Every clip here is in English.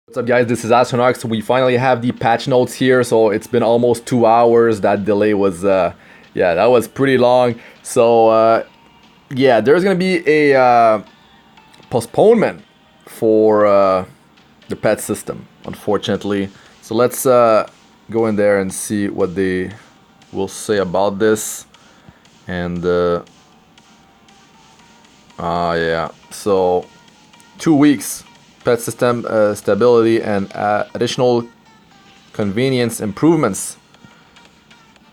What's up guys, this is Astranox. We finally have the patch notes here, so it's been almost 2 hours. That delay was, yeah, that was pretty long. So, yeah, there's gonna be a postponement for the pet system, unfortunately. So let's go in there and see what they will say about this. And, yeah, so 2 weeks. Pet system stability and additional convenience improvements.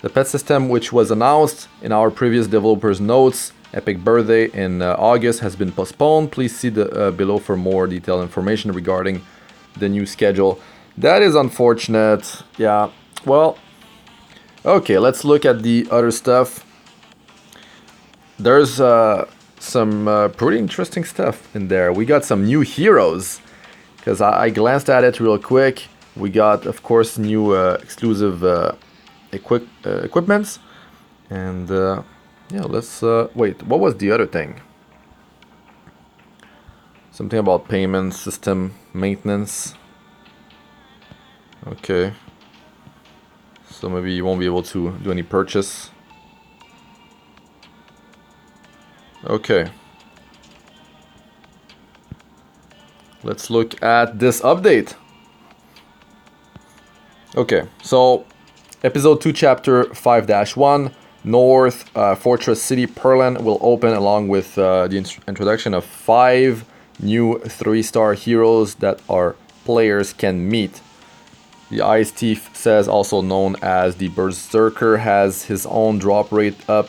The pet system, which was announced in our previous developers notes, Epic Birthday in August, has been postponed. Please see the below for more detailed information regarding the new schedule. That is unfortunate. Yeah, well, okay, let's look at the other stuff. There's some pretty interesting stuff in there. We got some new heroes, because I glanced at it real quick. We got, of course, new exclusive equipments. And yeah, let's wait, what was the other thing? Something about payment system maintenance. Okay, so maybe you won't be able to do any purchase. Okay, let's look at this update. Okay, so episode 2 chapter 5-1 North Fortress City Perlin will open along with the introduction of 5 new 3-star heroes that our players can meet. The Ice Thief says, also known as the Berserker, has his own drop rate up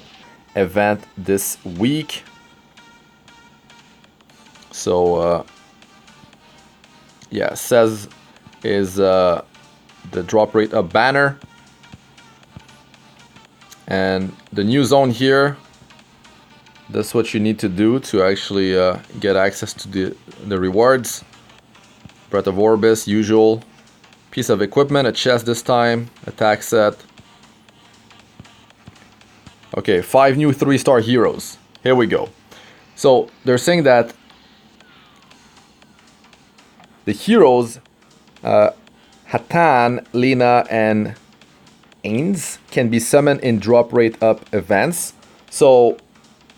event this week. So yeah, says is the drop rate up banner, and the new zone here, that's what you need to do to actually get access to the rewards. Breath of Orbis, usual piece of equipment, a chest this time, attack set. Okay, 5 new 3-star heroes. Here we go. So they're saying that the heroes Hataan Lena Ains can be summoned in drop rate up events. So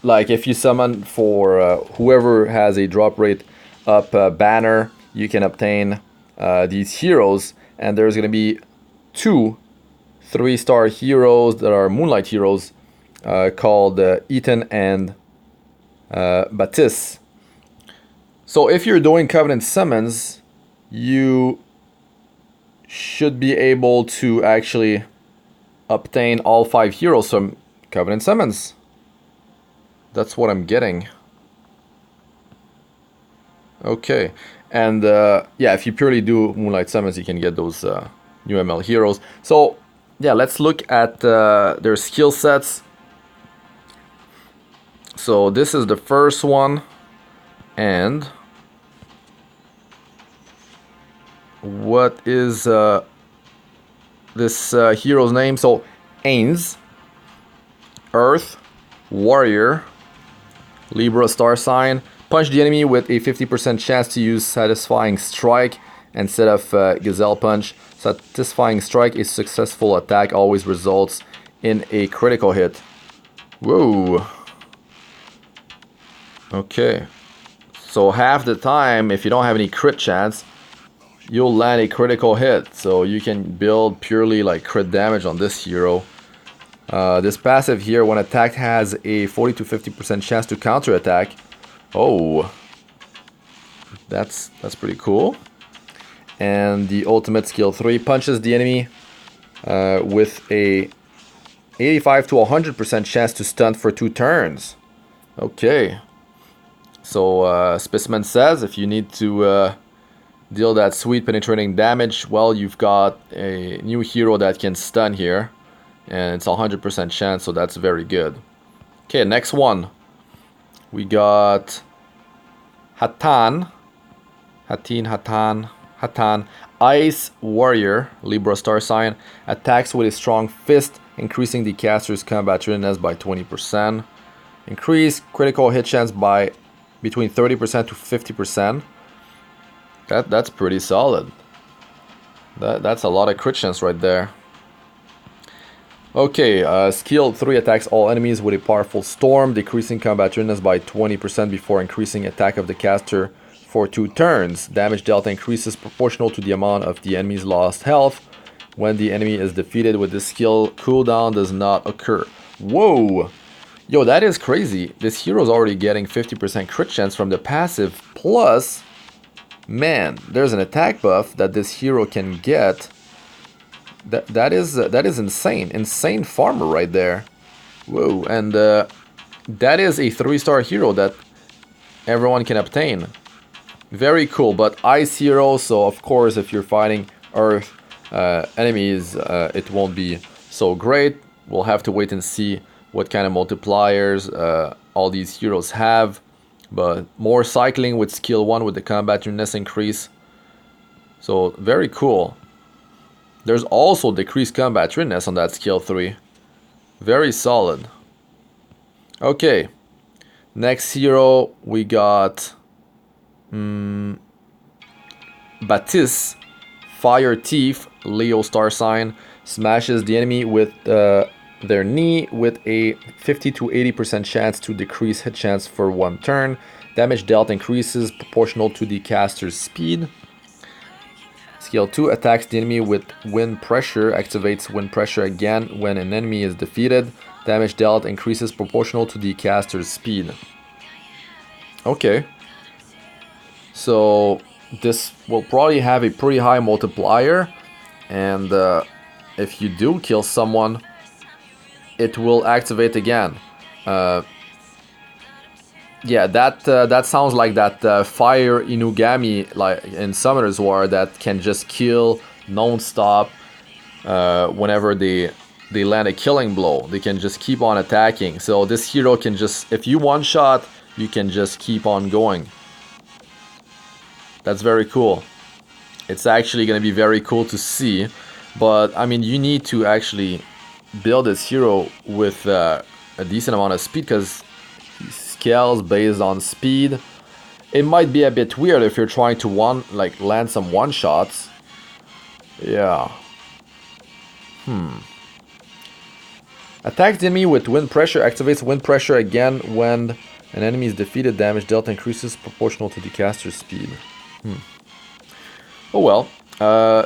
like if you summon for whoever has a drop rate up banner, you can obtain these heroes. And there's gonna be 2 3-star heroes that are Moonlight heroes, called Eaton and Batisse. So if you're doing Covenant summons, you should be able to actually obtain all 5 heroes from Covenant summons. That's what I'm getting. Okay, and yeah, if you purely do Moonlight summons, you can get those new ML heroes. So yeah, let's look at their skill sets. So this is the first one, and what is this hero's name? So Ains, Earth, Warrior, Libra star sign. Punch the enemy with a 50% chance to use Satisfying Strike instead of Gazelle Punch. Satisfying Strike, a successful attack, always results in a critical hit. Whoa. Okay, so half the time, if you don't have any crit chance, you'll land a critical hit. So you can build purely like crit damage on this hero. This passive here, when attacked, has a 40 to 50% chance to counter attack. Oh, that's pretty cool. And the ultimate skill 3 punches the enemy with a 85 to 100% chance to stun for 2 turns. Okay. So Specimen says if you need to deal that sweet penetrating damage, well, you've got a new hero that can stun here, and it's 100% chance, so that's very good. Okay, next one. We got Hataan, Ice Warrior, Libra star sign, attacks with a strong fist, increasing the caster's combat readiness by 20%. Increase critical hit chance by between 30% to 50%. That's pretty solid. That's a lot of crit chance right there. Okay, skill 3 attacks all enemies with a powerful storm, decreasing combat readiness by 20% before increasing attack of the caster for 2 turns. Damage dealt increases proportional to the amount of the enemy's lost health. When the enemy is defeated with this skill, cooldown does not occur. Whoa! Yo, that is crazy. This hero's already getting 50% crit chance from the passive, plus, man, there's an attack buff that this hero can get. That is insane. Insane farmer right there. Whoa, and that is a 3-star hero that everyone can obtain. Very cool, but ice hero, so of course if you're fighting earth enemies, it won't be so great. We'll have to wait and see what kind of multipliers all these heroes have. But more cycling with skill 1 with the combat units increase. So very cool. There's also decreased combat readiness on that skill 3. Very solid. Okay. Next hero we got Batisse, Fire Thief, Leo star sign, smashes the enemy with their knee with a 50 to 80% chance to decrease hit chance for 1 turn. Damage dealt increases proportional to the caster's speed. Skill 2 attacks the enemy with wind pressure, activates wind pressure again when an enemy is defeated. Damage dealt increases proportional to the caster's speed. Okay. So this will probably have a pretty high multiplier, and if you do kill someone, it will activate again. Yeah, that sounds like that fire Inugami like in Summoner's War that can just kill non-stop whenever they land a killing blow. They can just keep on attacking. So this hero can just, if you one-shot, you can just keep on going. That's very cool. It's actually going to be very cool to see. But, I mean, you need to actually build this hero with a decent amount of speed, because he scales based on speed. It might be a bit weird if you're trying to land some one-shots. Yeah. Attacks the enemy with wind pressure, activates wind pressure again when an enemy is defeated. Damage dealt increases proportional to the caster's speed. Oh well.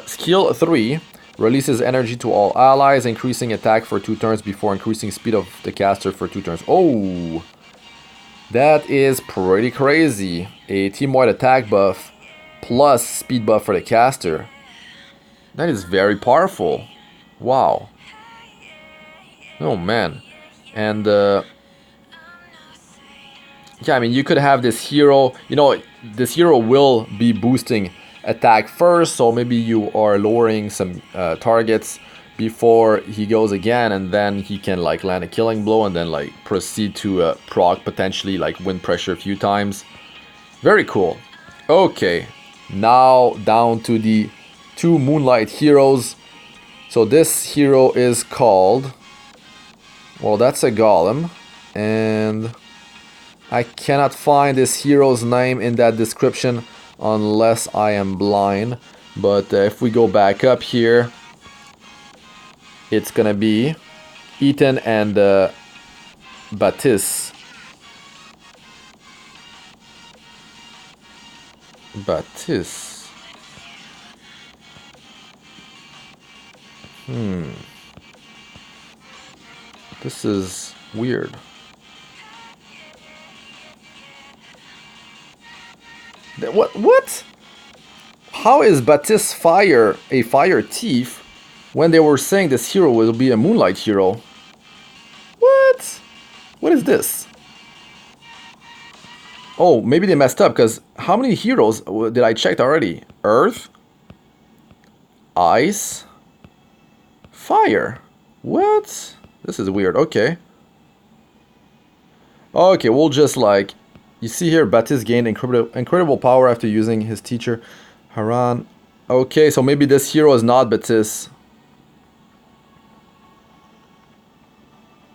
Skill 3 releases energy to all allies, increasing attack for 2 turns before increasing speed of the caster for 2 turns. Oh, that is pretty crazy. A team-wide attack buff plus speed buff for the caster. That is very powerful. Wow. Oh man. And yeah, I mean, you could have this hero, you know, this hero will be boosting attack first, so maybe you are lowering some targets before he goes again, and then he can like land a killing blow and then like proceed to proc potentially like wind pressure a few times. Very cool. Okay, now down to the 2 Moonlight heroes. So this hero is called, well, that's a Golem, and I cannot find this hero's name in that description unless I am blind. But if we go back up here, it's gonna be Eaton and Batisse. Batisse. This is weird. What? How is Batisse Fire a fire thief when they were saying this hero will be a Moonlight hero? What? What is this? Oh, maybe they messed up, because how many heroes did I check already? Earth, Ice, Fire. What? This is weird. Okay. Okay, we'll just like... You see here, Batisse gained incredible power after using his teacher, Haran. Okay, so maybe this hero is not Batisse.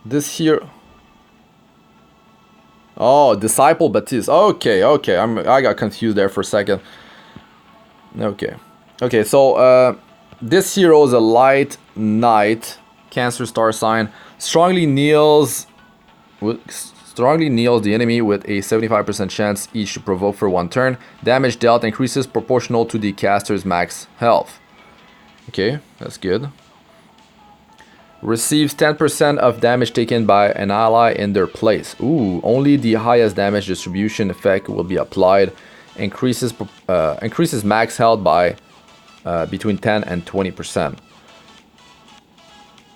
This hero... Oh, Disciple Batisse. Okay, okay, I got confused there for a second. Okay. Okay, so this hero is a light knight, Cancer star sign. Strongly kneels the enemy with a 75% chance each to provoke for 1 turn. Damage dealt increases proportional to the caster's max health. Okay, that's good. Receives 10% of damage taken by an ally in their place. Ooh, only the highest damage distribution effect will be applied. Increases max health by between 10 and 20%.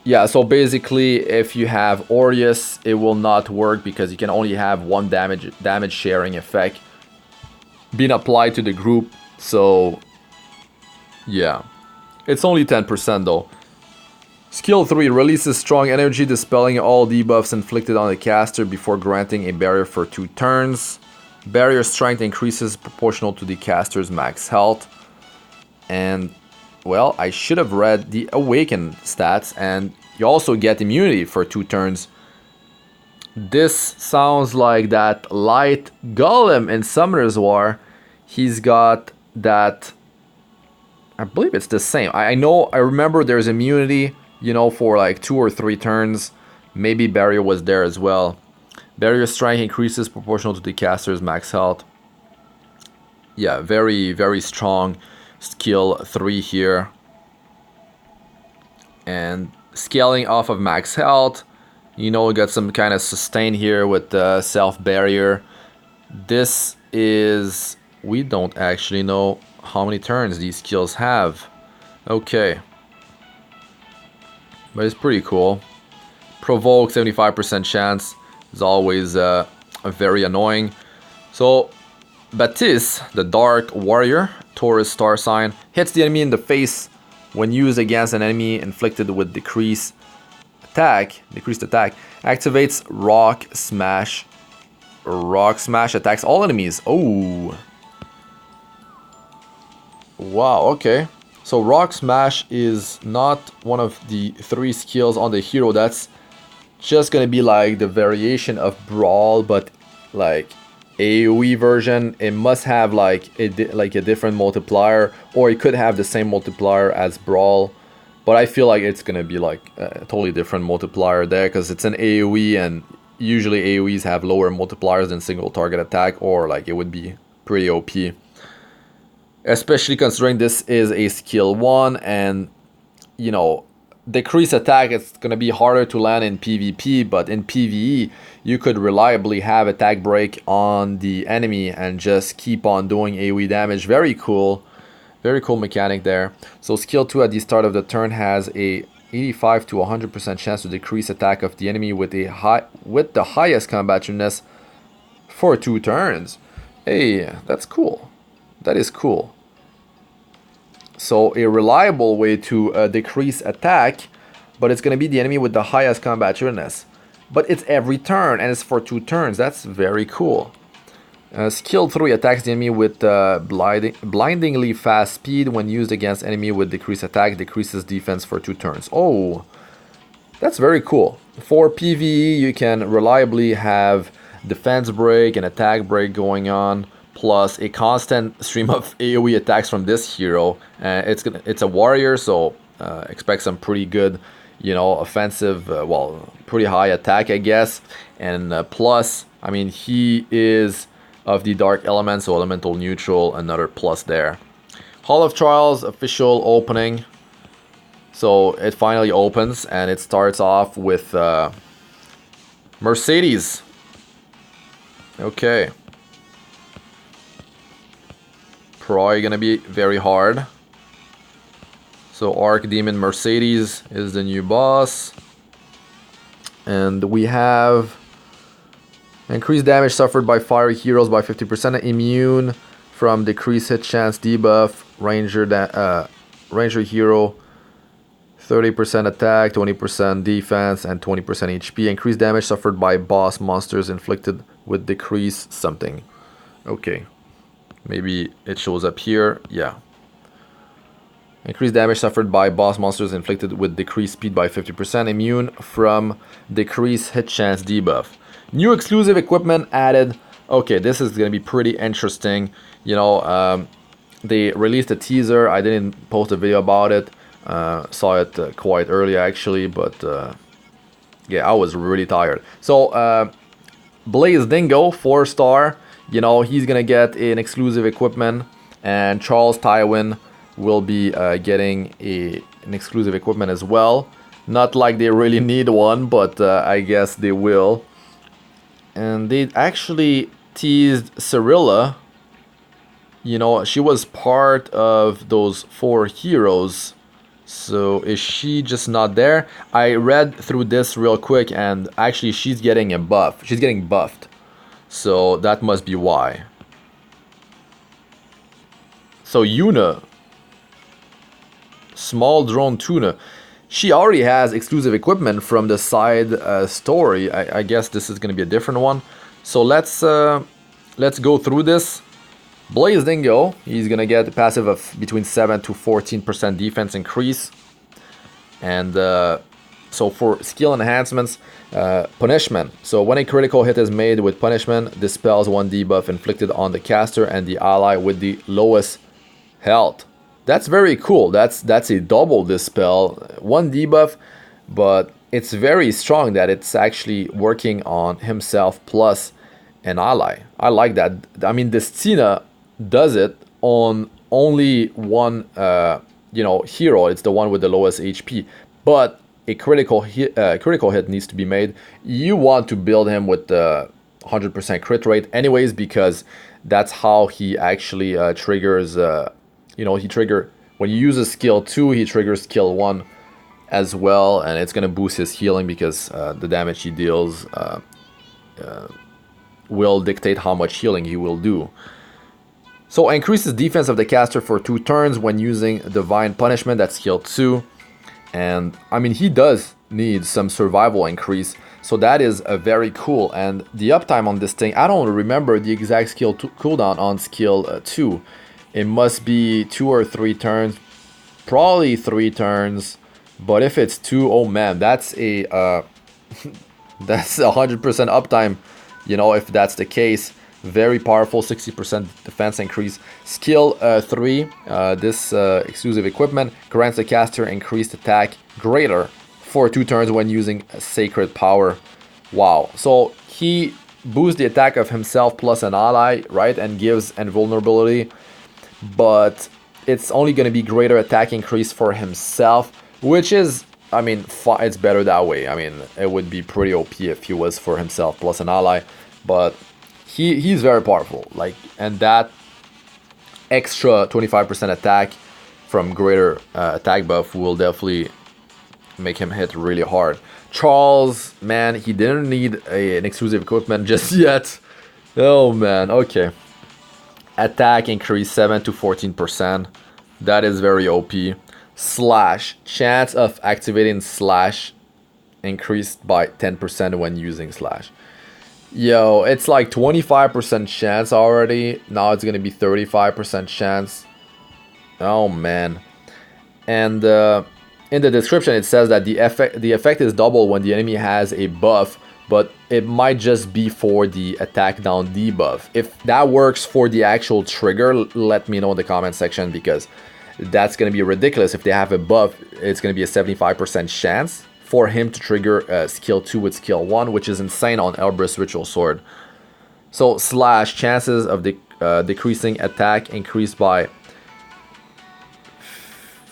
Yeah, so basically, if you have Aureus, it will not work because you can only have one damage sharing effect being applied to the group. So, yeah, it's only 10% though. Skill 3 releases strong energy, dispelling all debuffs inflicted on the caster before granting a barrier for 2 turns. Barrier strength increases proportional to the caster's max health. And, well, I should have read the Awaken stats, and you also get immunity for 2 turns. This sounds like that light Golem in Summoner's War. He's got that, I believe it's the same. I remember there's immunity, you know, for like 2 or 3 turns. Maybe Barrier was there as well. Barrier strength increases proportional to the caster's max health. Yeah, very, very strong skill 3 here. And scaling off of max health, you know, we got some kind of sustain here with the self barrier. This is, we don't actually know how many turns these skills have. Okay, but it's pretty cool. Provoke 75% chance is always very annoying. So Batisse, the Dark Warrior, Taurus star sign, hits the enemy in the face when used against an enemy inflicted with decreased attack, activates Rock Smash. Rock Smash attacks all enemies. Oh. Wow, okay. So Rock Smash is not one of the 3 skills on the hero. That's just gonna be like the variation of Brawl, but like AoE version. It must have like a different multiplier, or it could have the same multiplier as Brawl, but I feel like it's gonna be like a totally different multiplier there because it's an AoE, and usually AoEs have lower multipliers than single target attack, or like it would be pretty OP, especially considering this is a skill 1, and you know, decrease attack, it's going to be harder to land in PvP, but in PvE, you could reliably have attack break on the enemy and just keep on doing AoE damage. Very cool mechanic there. So skill 2 at the start of the turn has a 85 to 100% chance to decrease attack of the enemy with the highest combativeness for 2 turns. Hey, that's cool. That is cool. So a reliable way to decrease attack, but it's going to be the enemy with the highest combativeness. But it's every turn, and it's for 2 turns. That's very cool. Skill 3 attacks the enemy with blindingly fast speed. When used against enemy with decreased attack, decreases defense for 2 turns. Oh, that's very cool. For PvE, you can reliably have defense break and attack break going on, plus a constant stream of AoE attacks from this hero. It's a warrior, so expect some pretty good, you know, offensive, well, pretty high attack, I guess. And plus, I mean, he is of the dark element, so elemental neutral, another plus there. Hall of Trials official opening. So it finally opens, and it starts off with Mercedes. Okay. Probably gonna be very hard. So Archdemon Mercedes is the new boss. And we have increased damage suffered by fire heroes by 50%, immune from decreased hit chance debuff, ranger hero, 30% attack, 20% defense, and 20% HP. Increased damage suffered by boss monsters inflicted with decreased something. Okay. Maybe it shows up here. Yeah. Increased damage suffered by boss monsters inflicted with decreased speed by 50%. Immune from decreased hit chance debuff. New exclusive equipment added. Okay, this is going to be pretty interesting. You know, they released a teaser. I didn't post a video about it. Saw it quite early actually, but yeah, I was really tired. So Blaze Dingo, 4-star. You know, he's gonna get an exclusive equipment, and Charles Tywin will be getting an exclusive equipment as well. Not like they really need one, but I guess they will. And they actually teased Cirilla. You know, she was part of those 4 heroes. So is she just not there? I read through this real quick, and actually she's getting a buff. She's getting buffed. So that must be why. So Yuna, small drone tuna, she already has exclusive equipment from the side story. I guess this is going to be a different one. So let's go through this. Blaze Dingo, he's going to get a passive of between 7 to 14% defense increase. And so for skill enhancements, punishment. So when a critical hit is made with punishment, dispels 1 debuff inflicted on the caster and the ally with the lowest health. That's very cool. That's a double dispel, 1 debuff, but it's very strong that it's actually working on himself plus an ally. I like that. I mean, Destina does it on only one you know, hero. It's the one with the lowest HP, but a critical hit needs to be made. You want to build him with the 100% crit rate anyways, because that's how he actually triggers. You know, when you use a skill 2, he triggers skill 1 as well, and it's gonna boost his healing because the damage he deals will dictate how much healing he will do. So increases defense of the caster for 2 turns when using divine punishment. That's skill 2, and I mean, he does need some survival increase, so that is very cool. And the uptime on this thing, I don't remember the exact skill cooldown on skill 2. It must be 2 or 3 turns, probably 3 turns. But if it's 2, oh man, that's a that's 100% uptime. You know, if that's the case, very powerful, 60% defense increase. Skill 3, this exclusive equipment grants the caster increased attack greater for 2 turns when using a sacred power. Wow! So he boosts the attack of himself plus an ally, right, and gives invulnerability. But it's only going to be greater attack increase for himself, which is, I mean, it's better that way. I mean, it would be pretty OP if he was for himself plus an ally, but he's very powerful. Like, and that extra 25% attack from greater attack buff will definitely make him hit really hard. Charles, man, he didn't need an exclusive equipment just yet. Oh man, okay. Attack increase 7 to 14%. That is very OP. Slash, chance of activating slash increased by 10% when using slash. Yo, it's like 25% chance already. Now it's gonna be 35% chance. Oh man. And in the description it says that the effect is double when the enemy has a buff, but it might just be for the attack down debuff. If that works for the actual trigger, let me know in the comment section, because that's going to be ridiculous. If they have a buff, it's going to be a 75% chance for him to trigger skill 2 with skill 1, which is insane on Elbrus Ritual Sword. So slash, chances of decreasing attack increased by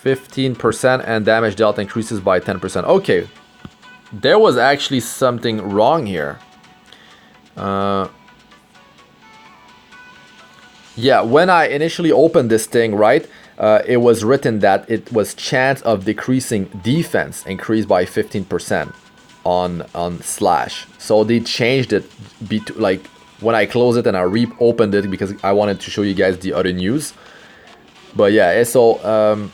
15% and damage dealt increases by 10%. Okay. There was actually something wrong here. Yeah, when I initially opened this thing, right, it was written that it was chance of decreasing defense increased by 15% on slash. So they changed it, like when I closed it and I reopened it because I wanted to show you guys the other news. But yeah, so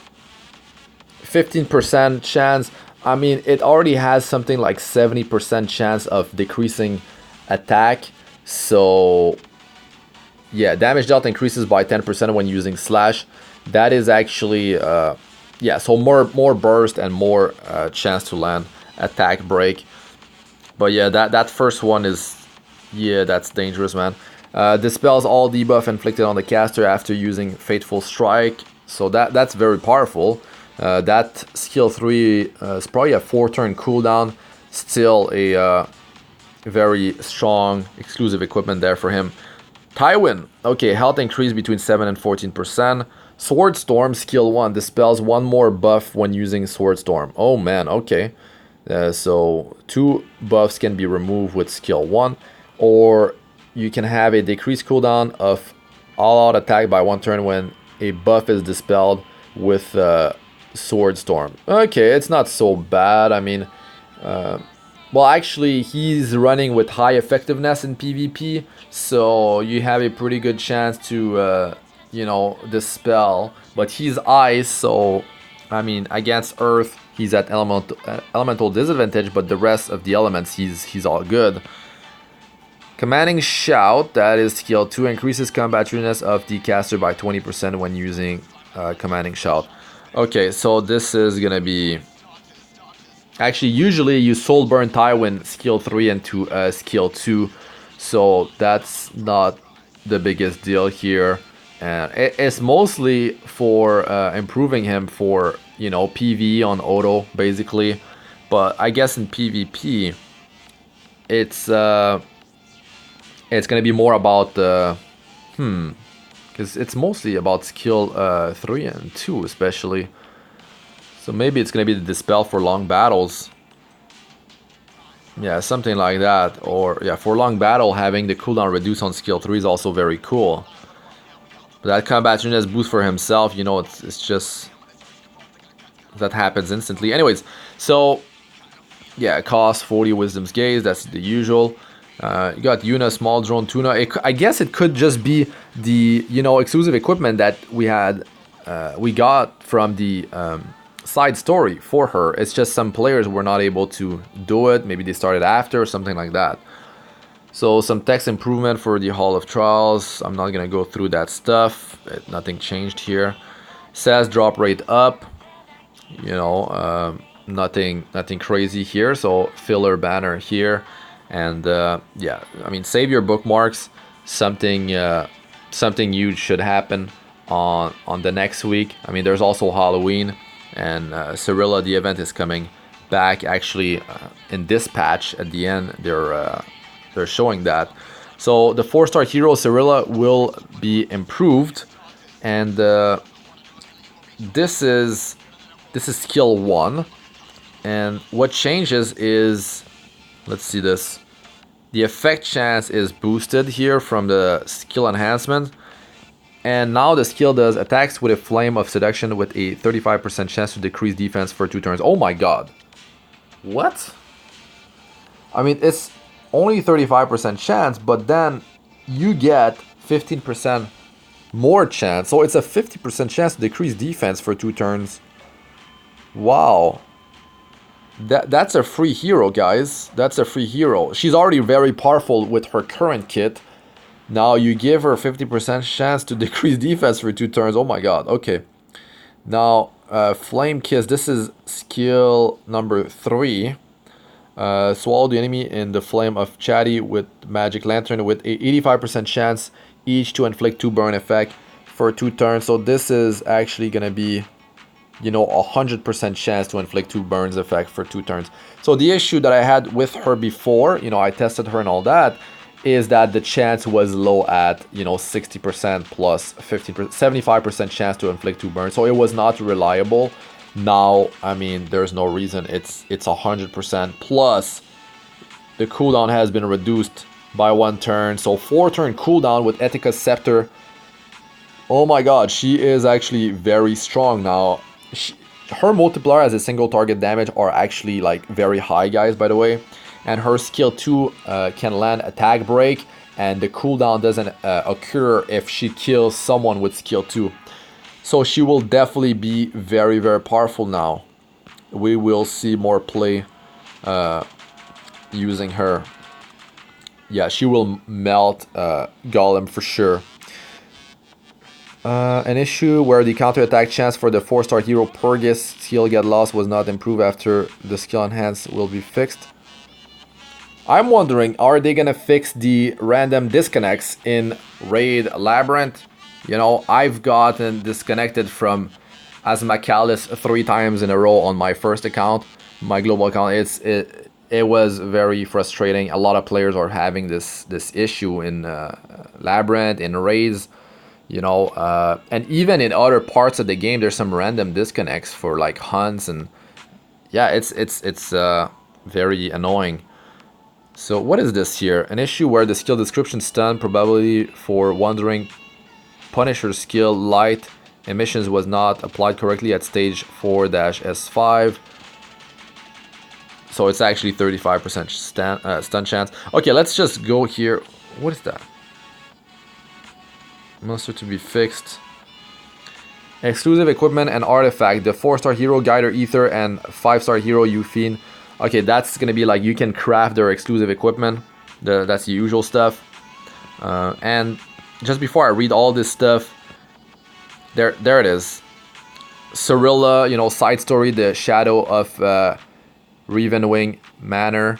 15% chance. I mean, it already has something like 70% chance of decreasing attack. So yeah, damage dealt increases by 10% when using slash. That is actually yeah, so more burst and more chance to land attack break. But yeah, that first one is, yeah, that's dangerous, man. Dispels all debuff inflicted on the caster after using Fateful Strike. So that's very powerful. That skill 3 is probably a 4-turn cooldown. Still a very strong exclusive equipment there for him. Tywin, okay, health increase between 7 and 14%. Sword Storm, skill 1, dispels 1 more buff when using Sword Storm. Oh man, okay. So 2 buffs can be removed with skill 1. Or you can have a decreased cooldown of all-out attack by 1 turn when a buff is dispelled with Sword Storm. Okay, it's not so bad. I mean, well, actually, he's running with high effectiveness in PvP, so you have a pretty good chance to, you know, dispel. But he's ice, so, I mean, against Earth, he's at elemental disadvantage, but the rest of the elements, he's all good. Commanding Shout, that is skill 2, increases combat readiness of the caster by 20% when using Commanding Shout. Okay, so this is gonna be... Actually, usually you Soul Burn Tywin skill 3 into skill 2, so that's not the biggest deal here. And it's mostly for improving him for, you know, PvE on auto, basically. But I guess in PvP, it's gonna be more about the because it's mostly about skill 3 and 2 especially. So maybe it's gonna be the dispel for long battles. Yeah, something like that. Or yeah, for long battle, having the cooldown reduced on skill 3 is also very cool. But that combat readiness boost for himself, you know, it's just that happens instantly. Anyways, so yeah, cost 40 Wisdom's Gaze, that's the usual. You got Yuna, Small Drone, Tuna. I guess it could just be the, you know, exclusive equipment that we had, we got from the side story for her. It's just some players were not able to do it. Maybe they started after or something like that. So some text improvement for the Hall of Trials. I'm not gonna go through that stuff. Nothing changed here. Says drop rate up. You know, nothing crazy here. So filler banner here. And yeah, I mean, save your bookmarks. Something huge should happen on the next week. I mean, there's also Halloween, and Cirilla, the event is coming back. Actually, in this patch at the end, they're showing that. So the 4-star hero Cirilla will be improved, and this is skill 1. And what changes is, let's see this. The effect chance is boosted here from the skill enhancement. And now the skill does attacks with a flame of seduction with a 35% chance to decrease defense for 2 turns. Oh my god. What? I mean, it's only 35% chance, but then you get 15% more chance. So it's a 50% chance to decrease defense for 2 turns. Wow. That's a free hero, guys. That's a free hero. She's already very powerful with her current kit. Now you give her 50% chance to decrease defense for 2 turns. Oh my god. Okay. Now, Flame Kiss. This is skill number 3. Swallow the enemy in the flame of Chatty with Magic Lantern with a 85% chance each to inflict 2 burn effect for 2 turns. So this is actually gonna be, you know, 100% chance to inflict 2 burns effect for 2 turns. So the issue that I had with her before, you know, I tested her and all that, is that the chance was low at, you know, 60% plus 50%, 75% chance to inflict 2 burns. So it was not reliable. Now, I mean, there's no reason. It's 100%. Plus, the cooldown has been reduced by 1 turn. So 4-turn cooldown with Ethica's Scepter. Oh my god, she is actually very strong now. Her multiplier as a single target damage are actually like very high, guys, by the way. And her skill 2 can land attack break, and the cooldown doesn't occur if she kills someone with skill 2. So she will definitely be very, very powerful now. We will see more play using her. Yeah, she will melt Golem for sure. An issue where the counter-attack chance for the 4-star hero Purgus skill get lost was not improved after the skill enhance will be fixed. I'm wondering, are they gonna fix the random disconnects in Raid Labyrinth? You know, I've gotten disconnected from Asmacalis 3 times in a row on my first account, my global account. It was very frustrating. A lot of players are having this issue in Labyrinth, in Raids, you know, and even in other parts of the game, there's some random disconnects for like hunts, and yeah, it's very annoying. So what is this here? An issue where the skill description stun probability for Wandering Punisher's skill light emissions was not applied correctly at stage 4-S5. So it's actually 35% stun chance. Okay, let's just go here. What is that? Monster to be fixed. Exclusive equipment and artifact. The 4-star hero Guider Ether and 5-star hero Euphine. Okay, that's gonna be like you can craft their exclusive equipment. That's the usual stuff. And just before I read all this stuff, there it is. Cirilla, you know, side story, the Shadow of Ravenwing Manor.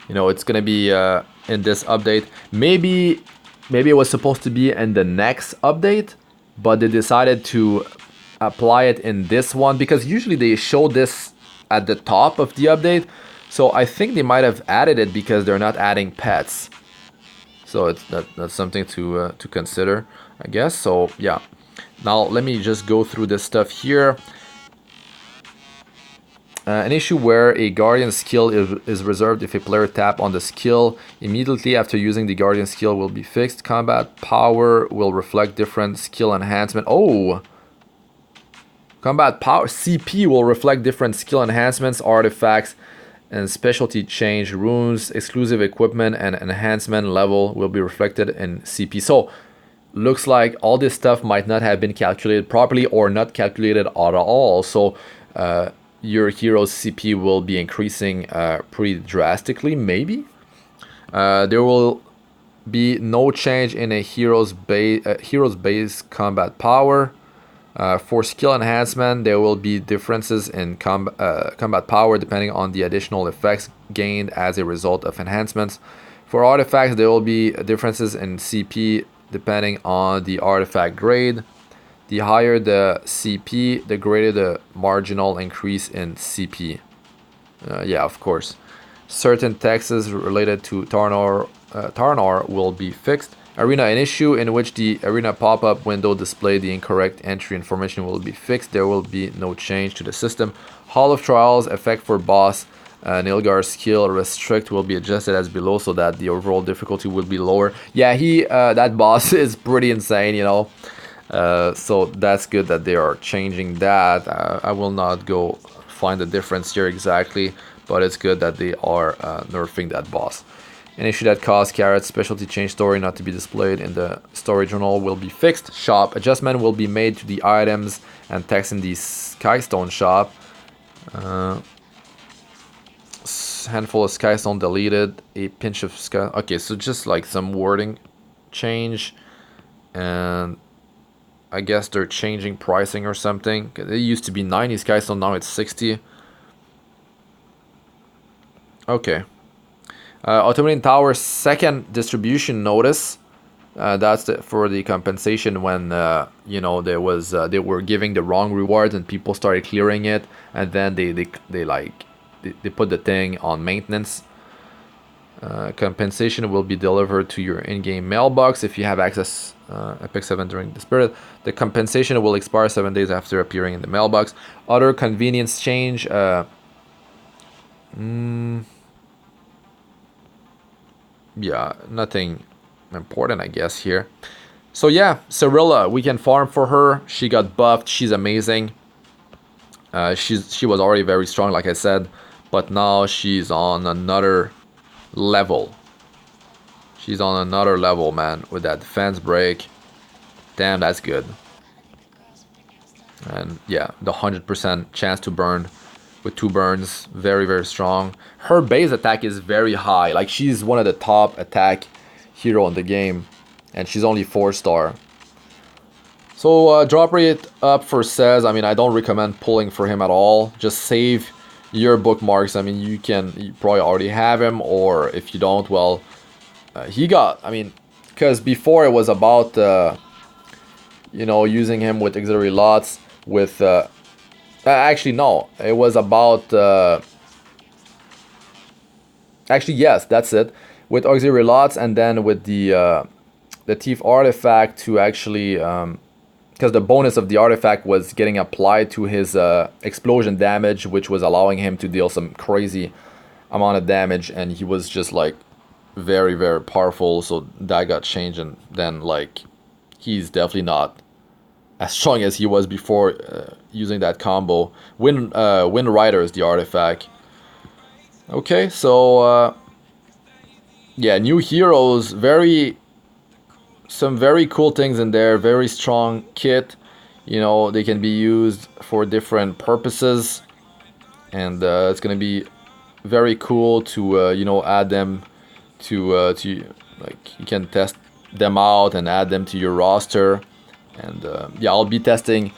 You know, it's gonna be in this update. Maybe it was supposed to be in the next update, but they decided to apply it in this one because usually they show this at the top of the update. So I think they might have added it because they're not adding pets. So that's something to consider, I guess. So yeah. Now let me just go through this stuff here. An issue where a Guardian skill is reserved if a player tap on the skill immediately after using the Guardian skill will be fixed. Combat power will reflect different skill enhancement. Oh! Combat power CP will reflect different skill enhancements, artifacts, and specialty change. Runes, exclusive equipment, and enhancement level will be reflected in CP. So, looks like all this stuff might not have been calculated properly or not calculated at all. So, your hero's CP will be increasing pretty drastically, maybe. There will be no change in a hero's base combat power. For skill enhancement, there will be differences in combat power depending on the additional effects gained as a result of enhancements. For artifacts, there will be differences in CP depending on the artifact grade. The higher the CP, the greater the marginal increase in CP. Yeah, of course. Certain taxes related to Taranor will be fixed. Arena, an issue in which the arena pop-up window displayed the incorrect entry information will be fixed. There will be no change to the system. Hall of Trials, effect for boss Nilgar's skill restrict will be adjusted as below so that the overall difficulty will be lower. Yeah, that boss is pretty insane, you know. So that's good that they are changing that. I will not go find the difference here exactly, but it's good that they are nerfing that boss. An issue that caused Carrot's specialty change story not to be displayed in the story journal will be fixed. Shop adjustment will be made to the items and text in the Skystone shop. Handful of Skystone deleted. A pinch of Sky. Okay, so just like some wording change, and I guess they're changing pricing or something. It used to be 90 Skystone, now it's 60. Okay. Automating Tower second distribution notice. That's for the compensation when you know they were giving the wrong rewards and people started clearing it, and then they put the thing on maintenance. Compensation will be delivered to your in-game mailbox if you have access Epic7 during the spirit. The compensation will expire 7 days after appearing in the mailbox. Other convenience change. Yeah, nothing important, I guess, here. So yeah, Cirilla, we can farm for her. She got buffed. She's amazing. She was already very strong, like I said, but now she's on another level. She's on another level, man, with that defense break. Damn, that's good. And yeah, the 100% chance to burn with 2 burns, very, very strong. Her base attack is very high. Like, she's one of the top attack hero in the game, and she's only 4-star. So drop rate up for Says. I mean, I don't recommend pulling for him at all. Just save your bookmarks, I mean, you probably already have him, or if you don't, well, he got, I mean, because before it was about, you know, using him with auxiliary lots, with, actually, no, it was about, actually, yes, that's it, with auxiliary lots, and then with the thief artifact to actually, because the bonus of the artifact was getting applied to his explosion damage, which was allowing him to deal some crazy amount of damage, and he was just like very, very powerful. So that got changed, and then like he's definitely not as strong as he was before using that combo. Wind Rider is the artifact. Okay, so yeah, new heroes, some very cool things in there, very strong kit, you know, they can be used for different purposes, and it's gonna be very cool to you know, add them to like, you can test them out and add them to your roster. And yeah, I'll be testing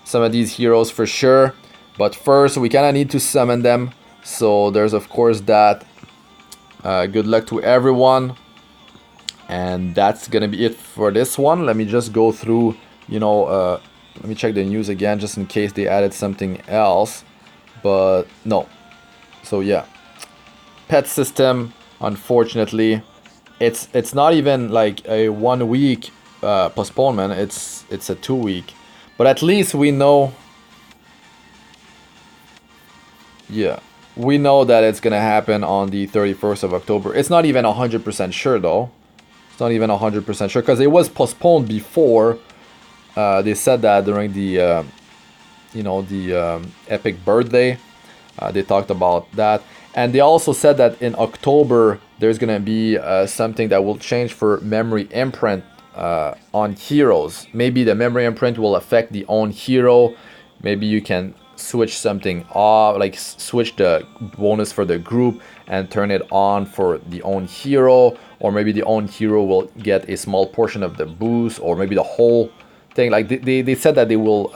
some of these heroes for sure, but first we kind of need to summon them, so there's of course that. Good luck to everyone. And that's gonna be it for this one. Let me just go through, you know, let me check the news again just in case they added something else, but no. So yeah, pet system, unfortunately, it's not even like a 1 week postponement, it's a 2 week, but at least we know, yeah, we know that it's gonna happen on the 31st of October. It's not even 100% sure though. Not even 100% sure, because it was postponed before. They said that during the you know, the epic birthday, they talked about that, and they also said that in October there's gonna be something that will change for memory imprint on heroes. Maybe the memory imprint will affect the own hero. Maybe you can switch something off, like switch the bonus for the group and turn it on for the own hero, or maybe the own hero will get a small portion of the boost, or maybe the whole thing. Like they said that they will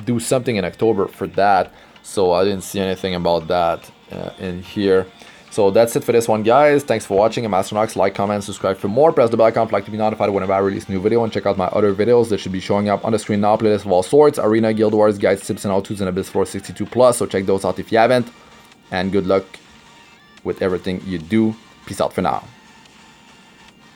do something in October for that, so I didn't see anything about that in here. So that's it for this one, guys. Thanks for watching. I'm Astranox. Like, comment, subscribe for more. Press the bell icon if you'd like to be notified whenever I release a new video, and check out my other videos that should be showing up on the screen now. Playlist of all sorts, Arena, Guild Wars, guides, tips, and how-tos, and Abyss 462+. So check those out if you haven't. And good luck with everything you do. Peace out for now.